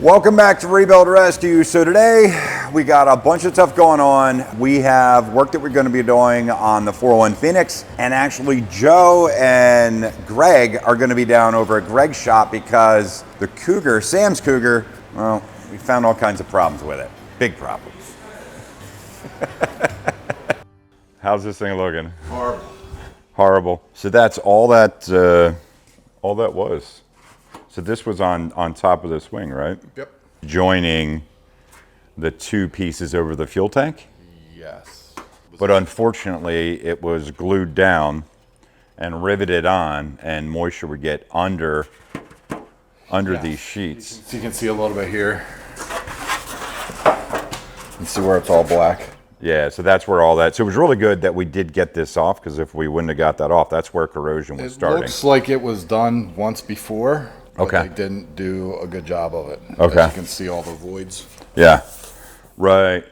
Welcome back to Rebuild Rescue. So today we got a bunch of stuff going on. We have work that we're going to be doing on the 401 Phoenix, and actually Joe and Greg are going to be down over at Greg's shop because the Cougar, Sam's Cougar, well, we found all kinds of problems with it. Big problems. How's this thing looking? Horrible. Horrible. So that's all that was. So this was on top of this wing, right? Yep. Joining the two pieces over the fuel tank? Yes. But unfortunately, it was glued down and riveted on, and moisture would get under these sheets. You can see a little bit here. You see where it's all black? Yeah, so that's where all that, so it was really good that we did get this off, because if we wouldn't have got that off, that's where corrosion was starting. It looks like it was done once before, but okay. They didn't do a good job of it. Okay. As you can see all the voids. Yeah, right.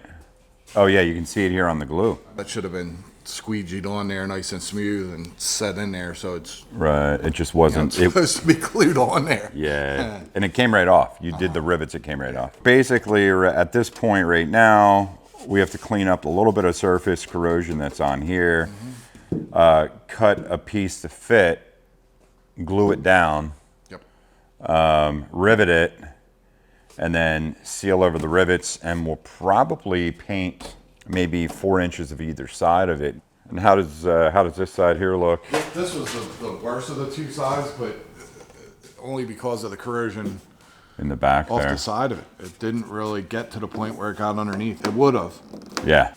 Oh yeah, you can see it here on the glue. That should have been squeegeed on there nice and smooth and set in there, so it's right. It just wasn't. it's supposed to be glued on there. Yeah, and it came right off. You did the rivets, it came right off. Basically, at this point right now, we have to clean up a little bit of surface corrosion that's on here, cut a piece to fit, glue it down, rivet it, and then seal over the rivets, and we'll probably paint maybe 4 inches of either side of it. And how does this side here look? This was the worst of the two sides, but only because of the corrosion in the back off there. the side of it. It didn't really get to the point where it got underneath. It would have. Yeah,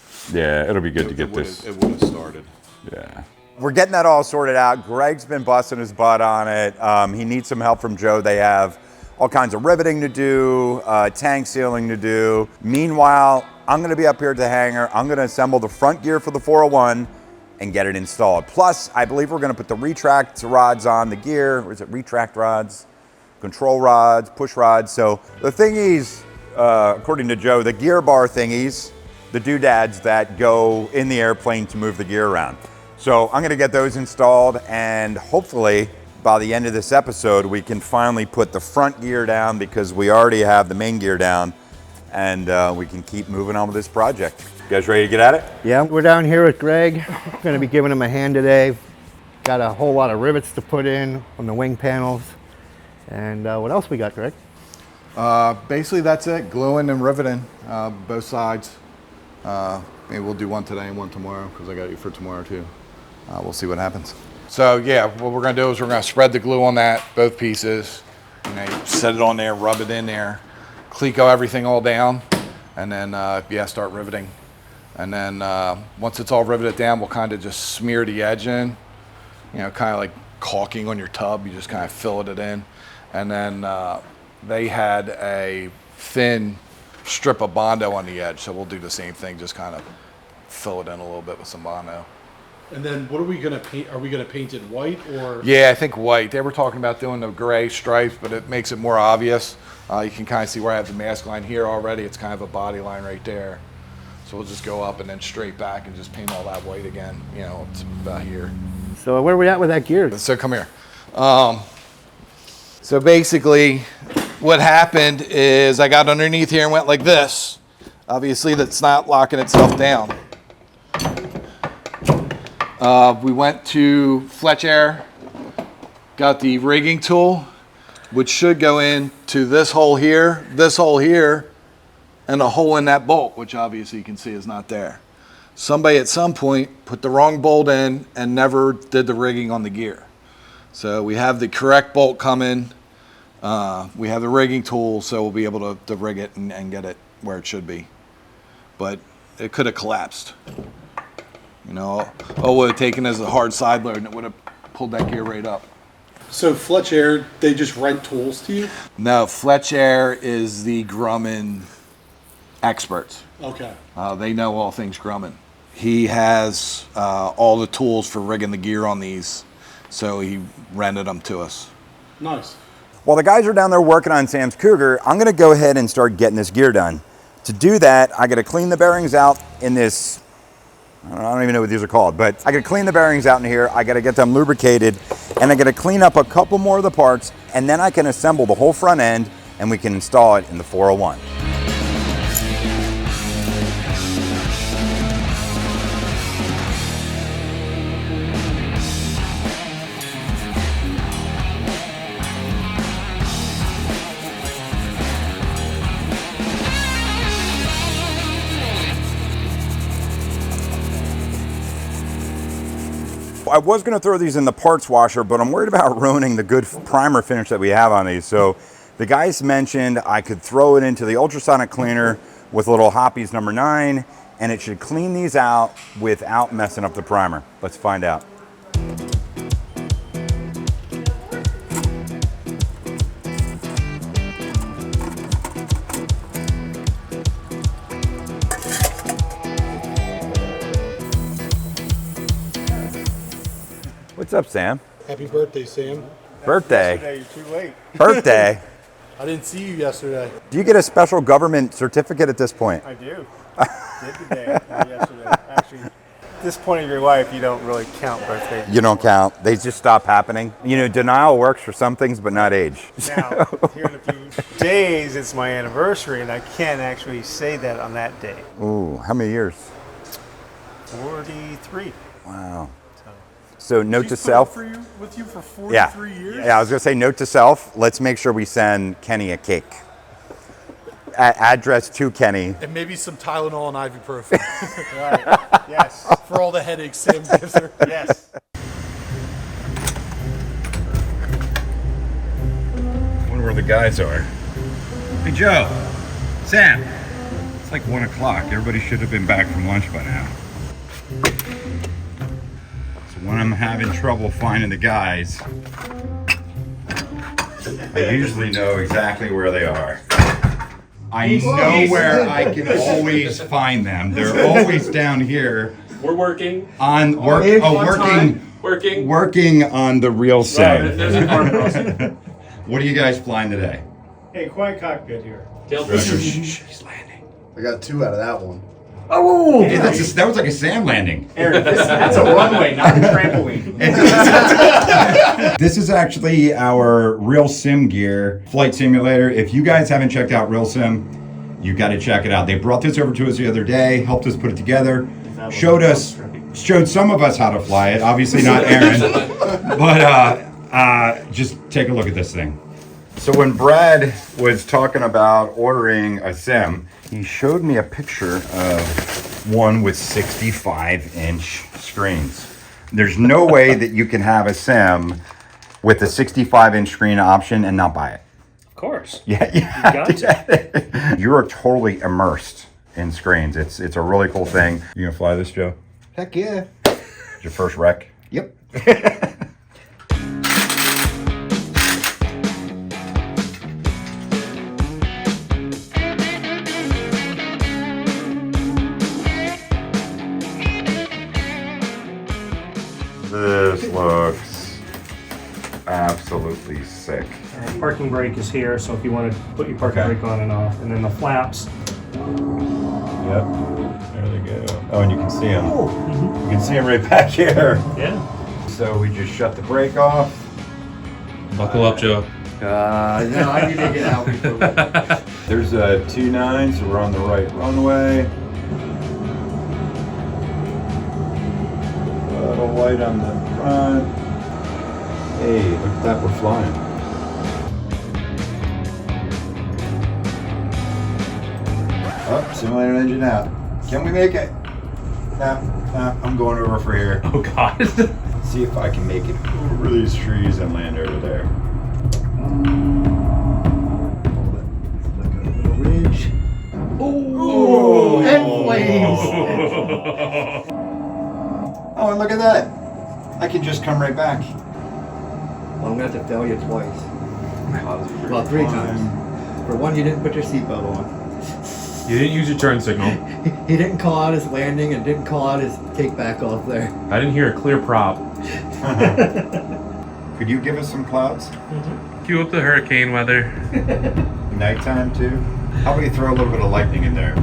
it'll be good to get this. It would have started. Yeah. We're getting that all sorted out. Greg's been busting his butt on it. He needs some help from Joe. They have all kinds of riveting to do, tank sealing to do. Meanwhile, I'm gonna be up here at the hangar. I'm gonna assemble the front gear for the 401 and get it installed. Plus, I believe we're gonna put the retract rods on the gear. Or is it retract rods? Control rods, push rods. So the thingies, according to Joe, the gear bar thingies, the doodads that go in the airplane to move the gear around. So I'm gonna get those installed, and hopefully by the end of this episode, we can finally put the front gear down, because we already have the main gear down, and we can keep moving on with this project. You guys ready to get at it? Yeah, we're down here with Greg. I'm gonna be giving him a hand today. Got a whole lot of rivets to put in on the wing panels. And what else we got, Greg? Basically that's it, gluing and riveting both sides. Maybe we'll do one today and one tomorrow, because I got you for tomorrow too. We'll see what happens. So yeah, what we're gonna do is we're gonna spread the glue on that, both pieces. You set it on there, rub it in there, Cleco everything all down, and then start riveting. And then once it's all riveted down, we'll kind of just smear the edge in, kind of like caulking on your tub. You just kind of fill it in. And then they had a thin strip of Bondo on the edge, so we'll do the same thing, just kind of fill it in a little bit with some Bondo. And then what are we gonna paint? Are we gonna paint it white or? Yeah, I think white. They were talking about doing the gray stripes, but it makes it more obvious. You can kind of see where I have the mask line here already. It's kind of a body line right there. So we'll just go up and then straight back and just paint all that white again, it's about here. So where are we at with that gear? So come here. So basically what happened is I got underneath here and went like this. Obviously that's not locking itself down. We went to Fletch Air, got the rigging tool, which should go into this hole here, and a hole in that bolt, which obviously you can see is not there. Somebody at some point put the wrong bolt in and never did the rigging on the gear. So we have the correct bolt coming. We have the rigging tool, so we'll be able to rig it and get it where it should be. But it could have collapsed. All it would have taken is a hard side load, and it would have pulled that gear right up. So Fletch Air, they just rent tools to you? No, Fletch Air is the Grumman experts. Okay. They know all things Grumman. He has all the tools for rigging the gear on these, so he rented them to us. Nice. While the guys are down there working on Sam's Cougar, I'm gonna go ahead and start getting this gear done. To do that, I gotta clean the bearings out in this, I don't even know what these are called, but I gotta clean the bearings out in here, I gotta get them lubricated, and I gotta clean up a couple more of the parts, and then I can assemble the whole front end and we can install it in the 401. I was going to throw these in the parts washer, but I'm worried about ruining the good primer finish that we have on these. So the guys mentioned I could throw it into the ultrasonic cleaner with a little Hoppies number 9, and it should clean these out without messing up the primer. Let's find out. What's up, Sam? Happy birthday, Sam. Birthday. You're too late. Birthday. I didn't see you yesterday. Do you get a special government certificate at this point? I do. Did today, yesterday. Actually, at this point of your life, you don't really count birthdays. You don't count. They just stop happening. You know, denial works for some things, but not age. Now, here in a few days, it's my anniversary, and I can't actually say that on that day. Ooh, how many years? 43. Wow. So note to self. With you for 43 years? Yeah, I was gonna say note to self. Let's make sure we send Kenny a cake. Address to Kenny. And maybe some Tylenol and ibuprofen Right. Yes. for all the headaches Sam gives her. Yes. I wonder where the guys are. Hey Joe, Sam. It's like 1 o'clock. Everybody should have been back from lunch by now. When I'm having trouble finding the guys, I usually know exactly where they are. I know where I can always find them. They're always down here. We're working. On work. Working on the real sim. There's a car crossing. What are you guys flying today? Hey, quiet cockpit here. She's landing. I got 2 out of that one. Oh! Hey, that was like a sand landing. Aaron, that's a runway, not a trampoline. This is actually our Real Sim Gear flight simulator. If you guys haven't checked out Real Sim, you got to check it out. They brought this over to us the other day, helped us put it together, showed some of us how to fly it. Obviously not Aaron, but just take a look at this thing. So when Brad was talking about ordering a sim, he showed me a picture of one with 65-inch screens. There's no way that you can have a sim with a 65-inch screen option and not buy it. Of course. Yeah. You got You're totally immersed in screens. It's a really cool thing. You gonna fly this, Joe? Heck yeah. It's your first wreck? Yep. This looks absolutely sick. Parking brake is here, so if you want to put your parking brake on and off, and then the flaps. Yep. There they go. Oh, and you can see them. You can see them right back here. Yeah. So we just shut the brake off. Buckle up, Joe. No, I need to get out before. There's a 2.9, so we're on the right runway. Little light on the front. Hey, look at that, we're flying. Oh, simulator engine out. Can we make it? No, I'm going over for here. Oh, God. See if I can make it over these trees and land over there. Look at a little ridge. Oh, head flames. Oh, and look at that. I can just come right back. Well, I'm going to have to fail you twice. Well, 3 times. For one, you didn't put your seatbelt on. You didn't use your turn signal. He didn't call out his landing and didn't call out his take back off there. I didn't hear a clear prop. Could you give us some clouds? Cue up the hurricane weather. Nighttime too? How about you throw a little bit of lightning in there?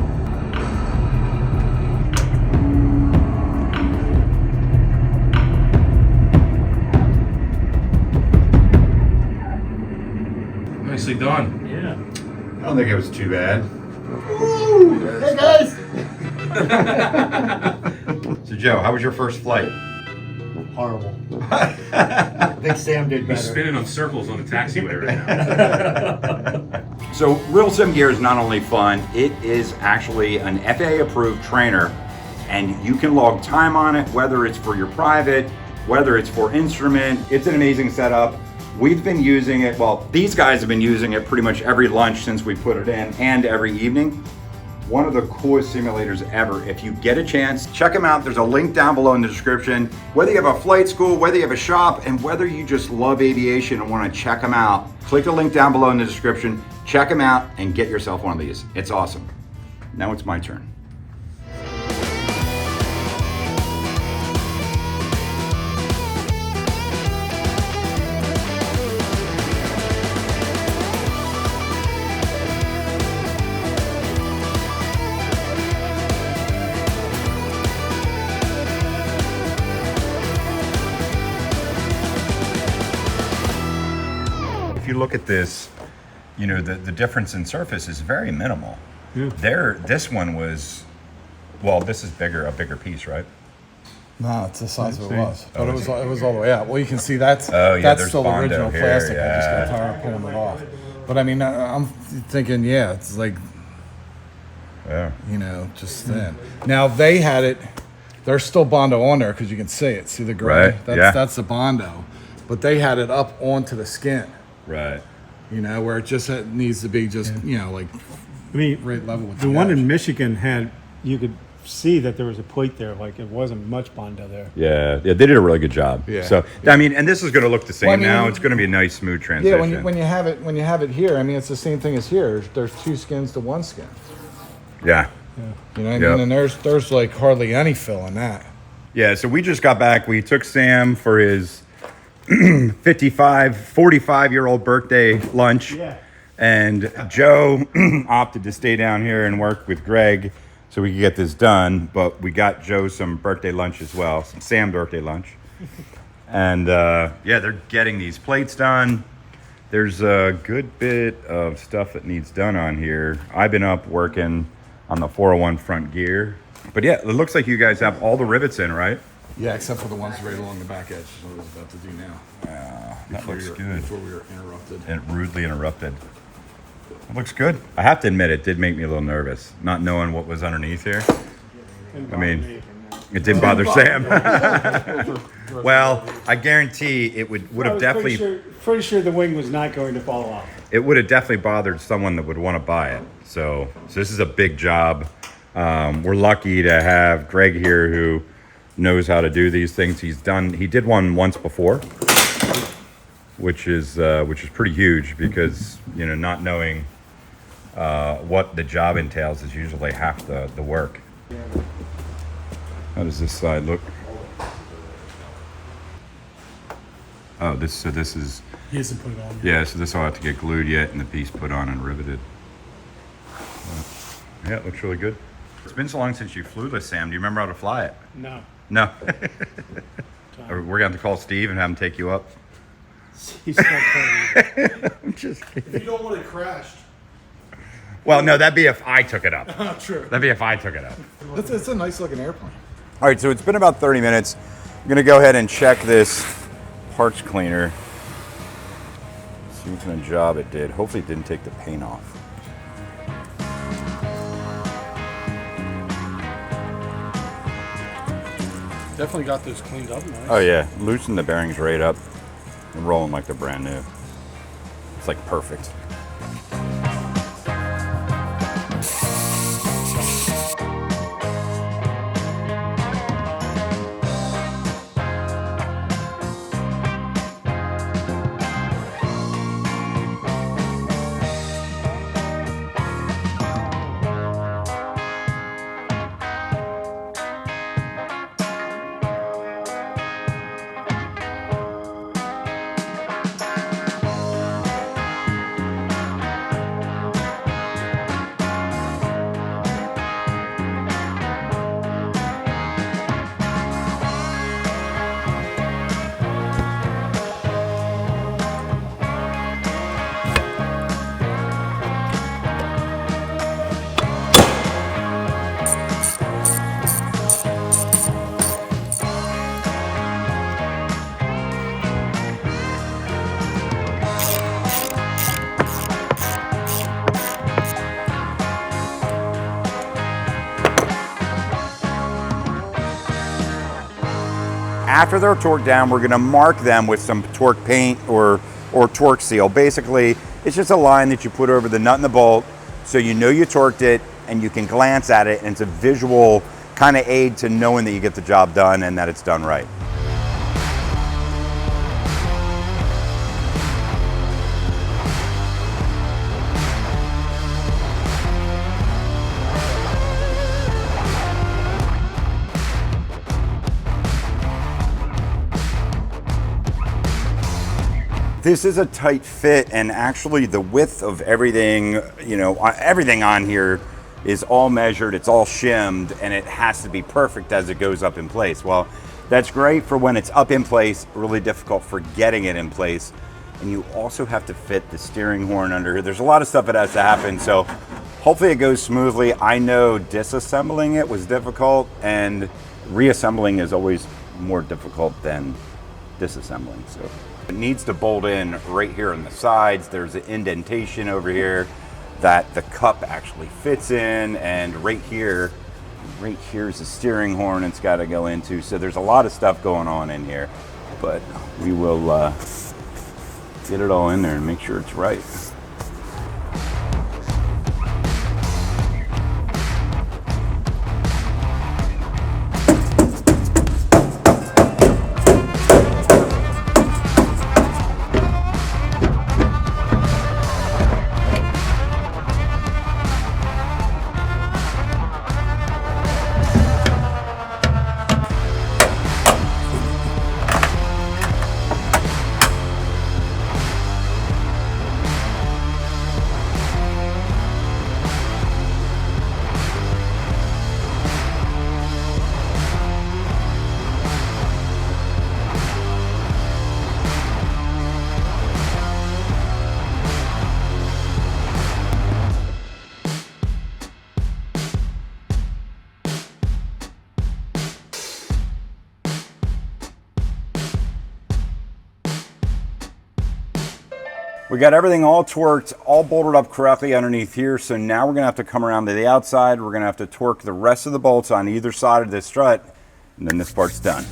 Nicely done. Yeah. don't think it was too bad. Hey guys! So Joe, how was your first flight? Horrible. I think Sam did He's better. spinning on circles on the taxiway right now. So Real Sim Gear is not only fun, it is actually an FAA approved trainer, and you can log time on it, whether it's for your private, whether it's for instrument. It's an amazing setup. We've been using it, well, these guys have been using it pretty much every lunch since we put it in, and every evening. One of the coolest simulators ever. If you get a chance, check them out. There's a link down below in the description. Whether you have a flight school, whether you have a shop, and whether you just love aviation and want to check them out, click the link down below in the description, check them out, and get yourself one of these. It's awesome. Now it's my turn. If you look at this, you know, the difference in surface is very minimal. Yeah. This one was, well, this is a bigger piece, right? No, it's the size of it was. But it was all the way out. Well, you can see that's there's still Bondo original here, plastic. yeah. I just got tired of pulling it off. But I mean, I'm thinking, yeah, it's like, Yeah. you know, just thin. Now they had it. There's still Bondo on there because you can see it. See the gray? Right, That's, yeah. that's the Bondo. But they had it up onto the skin. Right. You know, where it just needs to be just, you know, like I mean, right level with the one edge. in Michigan had, you could see that there was a point there, like it wasn't much Bondo there. Yeah, they did a really good job. Yeah. So, I mean, and this is going to look the same Well, I mean, now. It's going to be a nice, smooth transition. Yeah, when you have it here, I mean, it's the same thing as here. There's two skins to one skin. Yeah. You know what I Yep. mean? And there's like hardly any fill in that. Yeah, so we just got back. We took Sam for his 45-year-old birthday lunch. Yeah. And Joe opted to stay down here and work with Greg so we could get this done. But we got Joe some birthday lunch as well, some Sam birthday lunch. And yeah, they're getting these plates done. There's a good bit of stuff that needs done on here. I've been up working on the 401 front gear. But yeah, it looks like you guys have all the rivets in, right? Yeah, except for the ones right along the back edge. That's what I was about to do now. That looks good. Before we were interrupted. And rudely interrupted. It looks good. I have to admit, it did make me a little nervous, not knowing what was underneath here. I mean, it didn't bother Sam. Well, I guarantee it would have definitely. Pretty sure the wing was not going to fall off. It would have definitely bothered someone that would want to buy it. So this is a big job. We're lucky to have Greg here who knows how to do these things. He did one once before, which is pretty huge because, you know, not knowing what the job entails is usually half the work. How does this side look? Oh, this is. He hasn't put it on yet. Yeah, so this will have to get glued yet and the piece put on and riveted. Yeah, it looks really good. It's been so long since you flew this, Sam. Do you remember how to fly it? No. No. We're going to have to call Steve and have him take you up. He's not playing. I'm just kidding. If you don't want it crashed. Well, no, that'd be if I took it up. True. That'd be if I took it up. It's a nice looking airplane. All right, so it's been about 30 minutes. I'm going to go ahead and check this parts cleaner. See what kind of job it did. Hopefully it didn't take the paint off. Definitely got those cleaned up nice. Oh yeah, loosen the bearings right up and roll them like they're brand new. It's like perfect. After they're torqued down, we're gonna mark them with some torque paint or torque seal. Basically, it's just a line that you put over the nut and the bolt so you know you torqued it and you can glance at it, and it's a visual kind of aid to knowing that you get the job done and that it's done right. This is a tight fit, and actually the width of everything, you know, everything on here is all measured, it's all shimmed, and it has to be perfect as it goes up in place. Well, that's great for when it's up in place, really difficult for getting it in place. And you also have to fit the steering horn under here. There's a lot of stuff that has to happen, so hopefully it goes smoothly. I know disassembling it was difficult, and reassembling is always more difficult than disassembling. So it needs to bolt in right here on the sides. There's an indentation over here that the cup actually fits in, and right here is the steering horn it's got to go into. So there's a lot of stuff going on in here, but we will get it all in there and make sure it's right. We got everything all torqued, all bolted up correctly underneath here. So now we're gonna have to come around to the outside. We're gonna have to torque the rest of the bolts on either side of this strut, and then this part's done.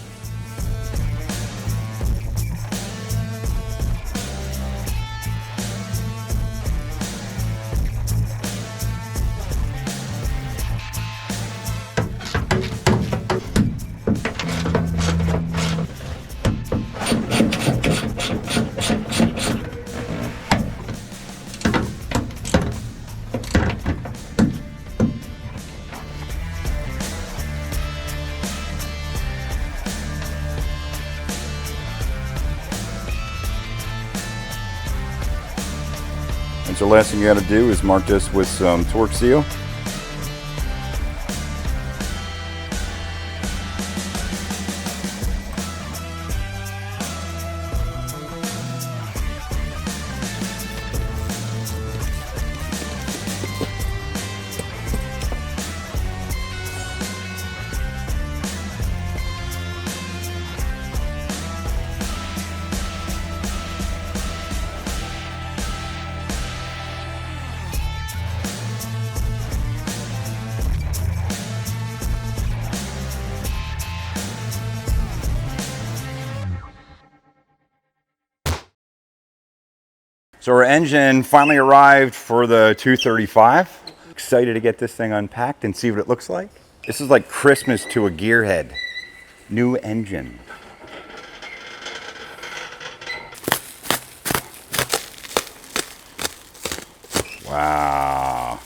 And so last thing you gotta do is mark this with some torque seal. So our engine finally arrived for the 235. Excited to get this thing unpacked and see what it looks like. This is like Christmas to a gearhead. New engine. Wow.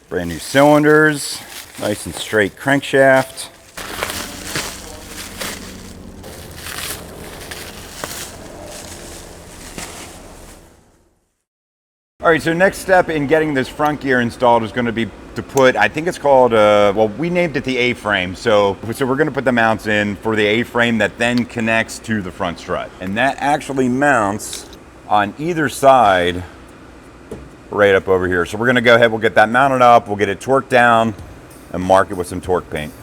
Brand new cylinders, nice and straight crankshaft. All right, so next step in getting this front gear installed is going to be to put, I think it's called, well, we named it the A-frame. So we're going to put the mounts in for the A-frame that then connects to the front strut. And that actually mounts on either side right up over here. So we're going to go ahead, we'll get that mounted up, we'll get it torqued down and mark it with some torque paint.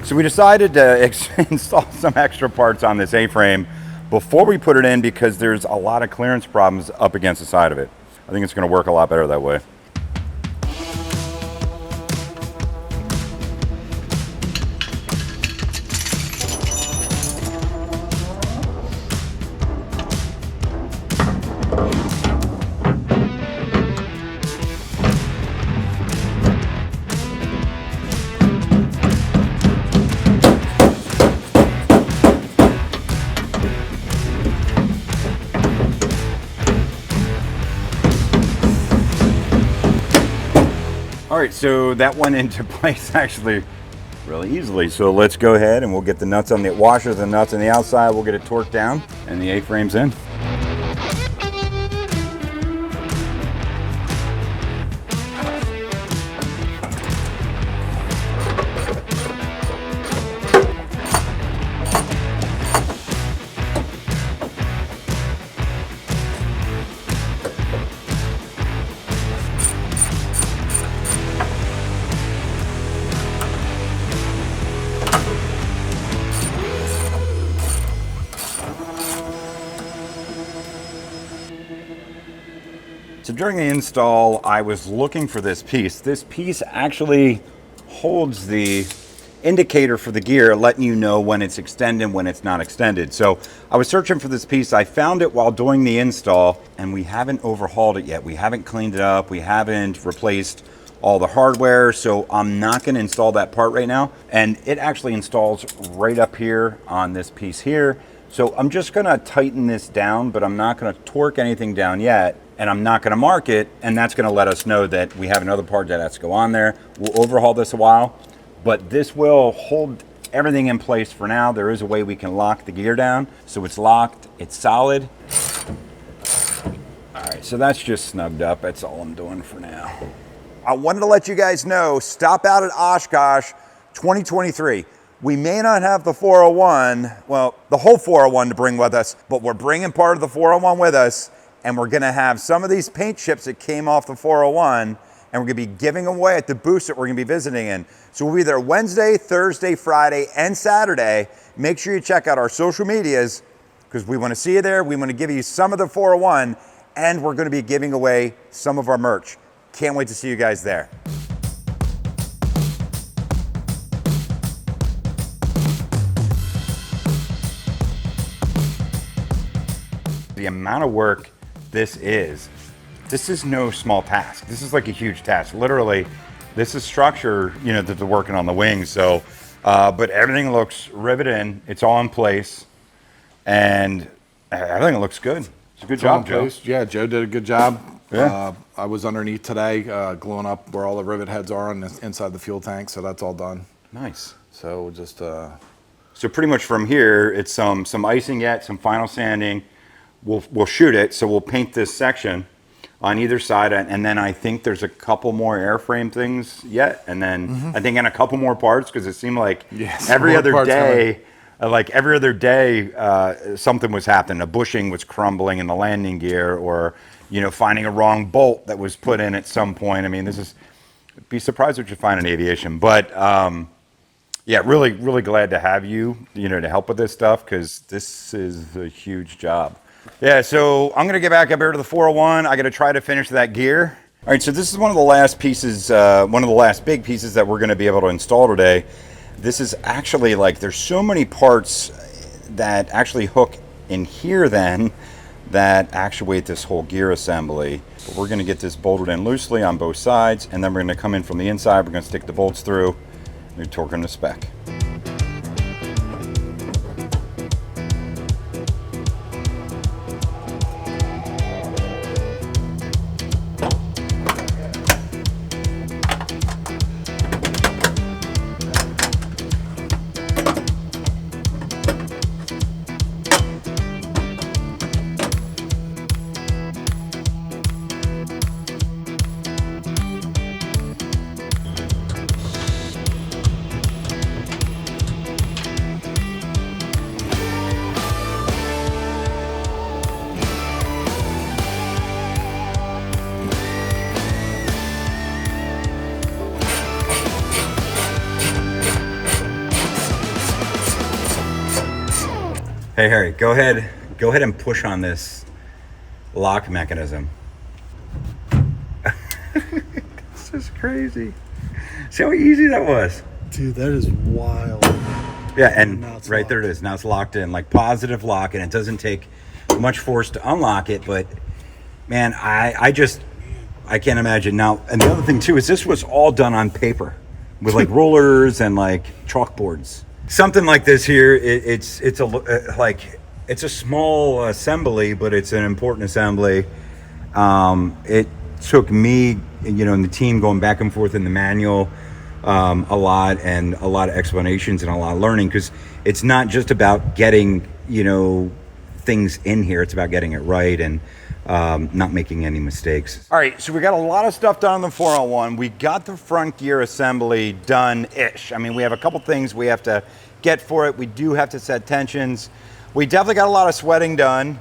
So we decided to install some extra parts on this A-frame before we put it in because there's a lot of clearance problems up against the side of it. I think it's going to work a lot better that way. All right, so that went into place actually really easily. So let's go ahead and we'll get the nuts on the washers and nuts on the outside. We'll get it torqued down and the A-frame's in. So during the install, I was looking for this piece. This piece actually holds the indicator for the gear, letting you know when it's extended, when it's not extended. So I was searching for this piece. I found it while doing the install, and we haven't overhauled it yet. We haven't cleaned it up. We haven't replaced all the hardware. So I'm not going to install that part right now. And it actually installs right up here on this piece here. So I'm just going to tighten this down, but I'm not going to torque anything down yet. And I'm not going to mark it, and that's going to let us know that we have another part that has to go on there. We'll overhaul this a while, but this will hold everything in place for now. There is a way we can lock the gear down, so it's locked, it's solid. All right, so that's just snugged up. That's all I'm doing for now. I wanted to let you guys know, stop out at Oshkosh 2023. We may not have the 401, well, the whole 401 to bring with us, but we're bringing part of the 401 with us. And we're gonna have some of these paint chips that came off the 401, and we're gonna be giving away at the booth that we're gonna be visiting in. So we'll be there Wednesday, Thursday, Friday, and Saturday. Make sure you check out our social medias because we wanna see you there. We wanna give you some of the 401, and we're gonna be giving away some of our merch. Can't wait to see you guys there. The amount of work this is no small task. This is like a huge task. Literally, this is structure, you know, that they're working on the wings. So, but everything looks riveted. It's all in place, and everything looks good. It's a good job, Joe. Yeah, Joe did a good job. Yeah. I was underneath today, gluing up where all the rivet heads are on the inside the fuel tank, so that's all done. Nice. So we'll just So pretty much from here, it's some icing yet, some final sanding. We'll shoot it, so we'll paint this section on either side, and then I think there's a couple more airframe things yet, and then I think in a couple more parts, because it seemed like every other day, something was happening. A bushing was crumbling in the landing gear, or you know, finding a wrong bolt that was put in at some point. I mean, be surprised what you find in aviation, but yeah, really glad to have you, to help with this stuff, because this is a huge job. Yeah, so I'm gonna get back up here to the 401. I gotta try to finish that gear. All right, so this is one of the last pieces, one of the last big pieces that we're gonna be able to install today. This is actually like, there's so many parts that actually hook in here then that actuate this whole gear assembly. But we're gonna get this bolted in loosely on both sides, and then we're gonna come in from the inside, we're gonna stick the bolts through, and we're torquing the spec. Hey, Harry, go ahead and push on this lock mechanism. This is crazy. See how easy that was? Dude, that is wild. Yeah, and Now it's right locked. there it is. Now it's locked in, like positive lock, and it doesn't take much force to unlock it, but man, I can't imagine. Now, and the other thing too is this was all done on paper with like rollers and like chalkboards. Something like this here, it's a small assembly, but it's an important assembly. It took me, and the team going back and forth in the manual a lot, and a lot of explanations and a lot of learning, because it's not just about getting things in here. It's about getting it right and not making any mistakes. All right, so we got a lot of stuff done on the 401. We got the front gear assembly done-ish. I mean, we have a couple things we have to get for it. We do have to set tensions. We definitely got a lot of sweating done.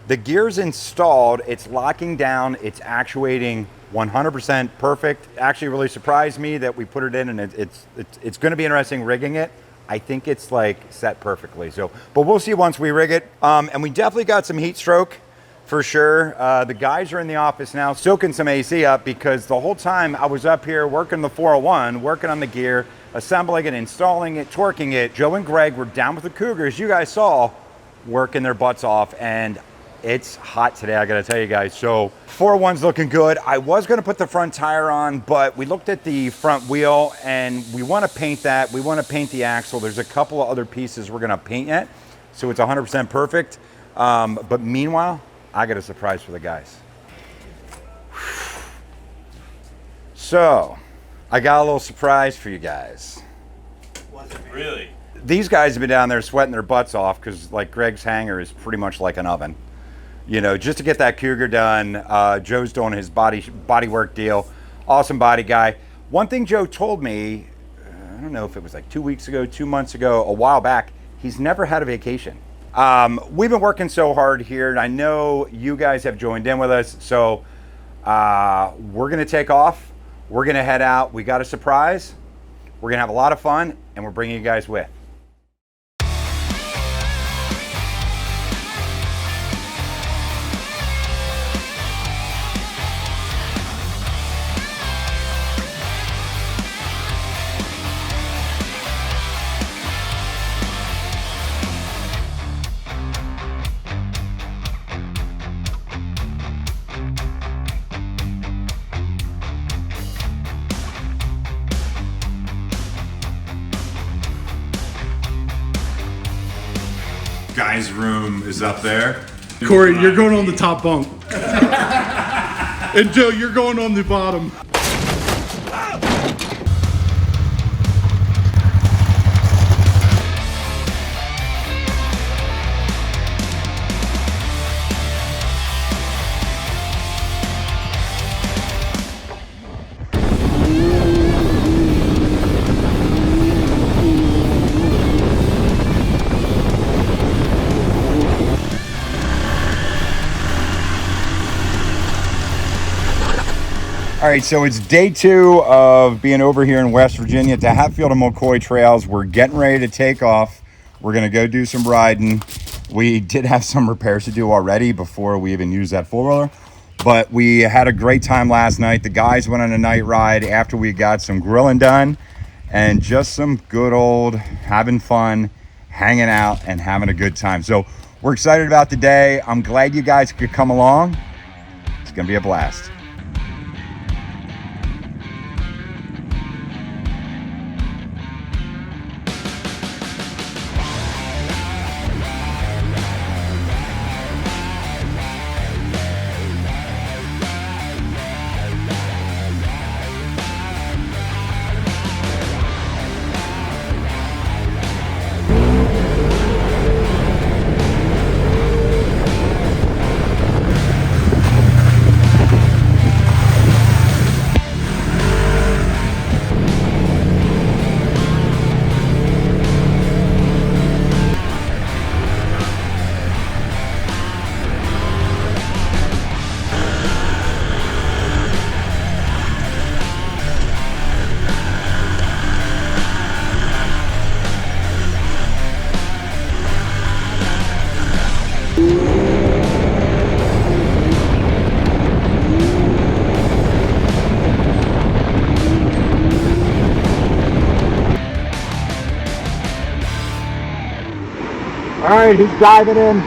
The gear's installed. It's locking down. It's actuating 100% perfect. Actually really surprised me that we put it in, and it's going to be interesting rigging it. I think it's like set perfectly. But we'll see once we rig it. And we definitely got some heat stroke for sure. The guys are in the office now soaking some AC up, because the whole time I was up here working the 401, working on the gear, assembling it, installing it, torquing it. Joe and Greg were down with the Cougars, you guys saw, working their butts off, and it's hot today, I gotta tell you guys. So 401's looking good. I was gonna put the front tire on, but we looked at the front wheel and we wanna paint that. We wanna paint the axle. There's a couple of other pieces we're gonna paint yet, so it's 100% perfect. But meanwhile, I got a surprise for the guys. So, I got a little surprise for you guys. Really? These guys have been down there sweating their butts off, because like Greg's hangar is pretty much like an oven. Just to get that Cougar done. Joe's doing his body work deal. Awesome body guy. One thing Joe told me, I don't know if it was like 2 weeks ago, 2 months ago, a while back, he's never had a vacation. We've been working so hard here, and I know you guys have joined in with us, so we're gonna take off. We're gonna head out. We got a surprise. We're gonna have a lot of fun, and we're bringing you guys with. Guy's room is up there. Corey, you're going on the top bunk. And Joe, you're going on the bottom. All right, so it's day 2 of being over here in West Virginia at the Hatfield and McCoy trails. We're getting ready to take off. We're gonna go do some riding. We did have some repairs to do already before we even used that four-wheeler, but we had a great time last night. The guys went on a night ride after we got some grilling done, and just some good old having fun, hanging out, and having a good time. So we're excited about the day. I'm glad you guys could come along. It's gonna be a blast. All right, who's diving in?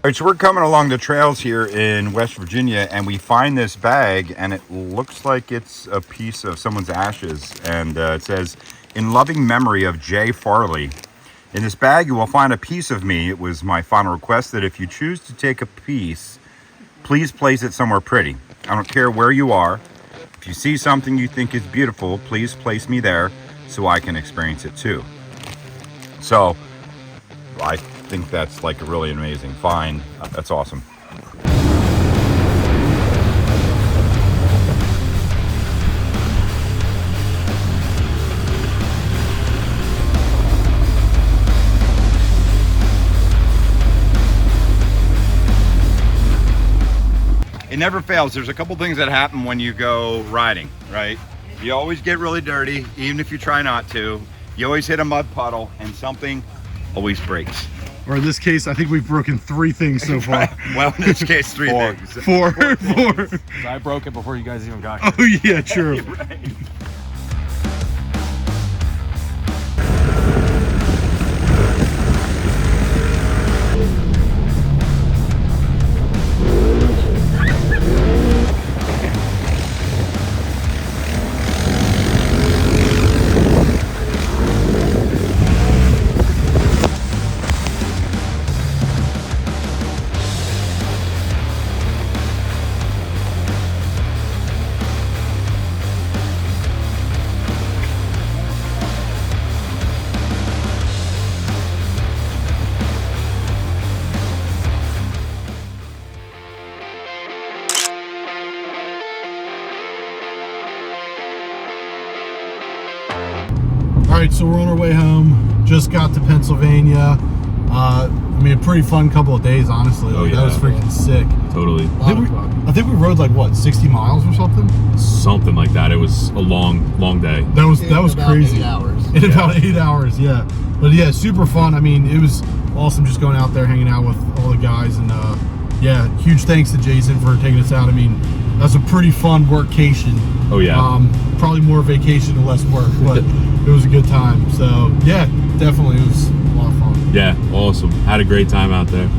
All right, so we're coming along the trails here in West Virginia, and we find this bag, and it looks like it's a piece of someone's ashes, and it says, "In loving memory of Jay Farley. In this bag, you will find a piece of me. It was my final request that if you choose to take a piece, please place it somewhere pretty. I don't care where you are. If you see something you think is beautiful, please place me there so I can experience it too." So I think that's like a really amazing find. That's awesome. It never fails. There's a couple things that happen when you go riding, right? You always get really dirty, even if you try not to. You always hit a mud puddle, and something always breaks. Or in this case, I think we've broken 3 things so far. Well, in this case, 3 things. 4. I broke it before you guys even got here. Oh yeah, true. Right. All right, so we're on our way home. Just got to Pennsylvania. I mean, a pretty fun couple of days, honestly. Like, that was freaking sick. Totally. I think we rode like what, 60 miles or something? Something like that. It was a long day. That was crazy. 8 hours. In about 8 hours, yeah. But yeah, super fun. I mean, it was awesome just going out there, hanging out with all the guys, and yeah, huge thanks to Jason for taking us out. I mean, that's a pretty fun workcation. Oh yeah. Probably more vacation and less work, but it was a good time. So yeah, definitely it was a lot of fun. Yeah, awesome. Had a great time out there.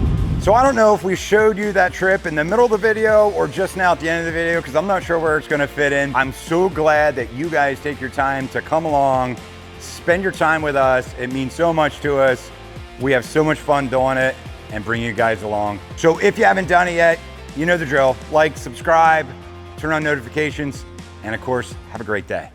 So I don't know if we showed you that trip in the middle of the video or just now at the end of the video, because I'm not sure where it's going to fit in. I'm so glad that you guys take your time to come along, spend your time with us. It means so much to us. We have so much fun doing it and bringing you guys along. So if you haven't done it yet, you know the drill. Like, subscribe, turn on notifications, and of course, have a great day.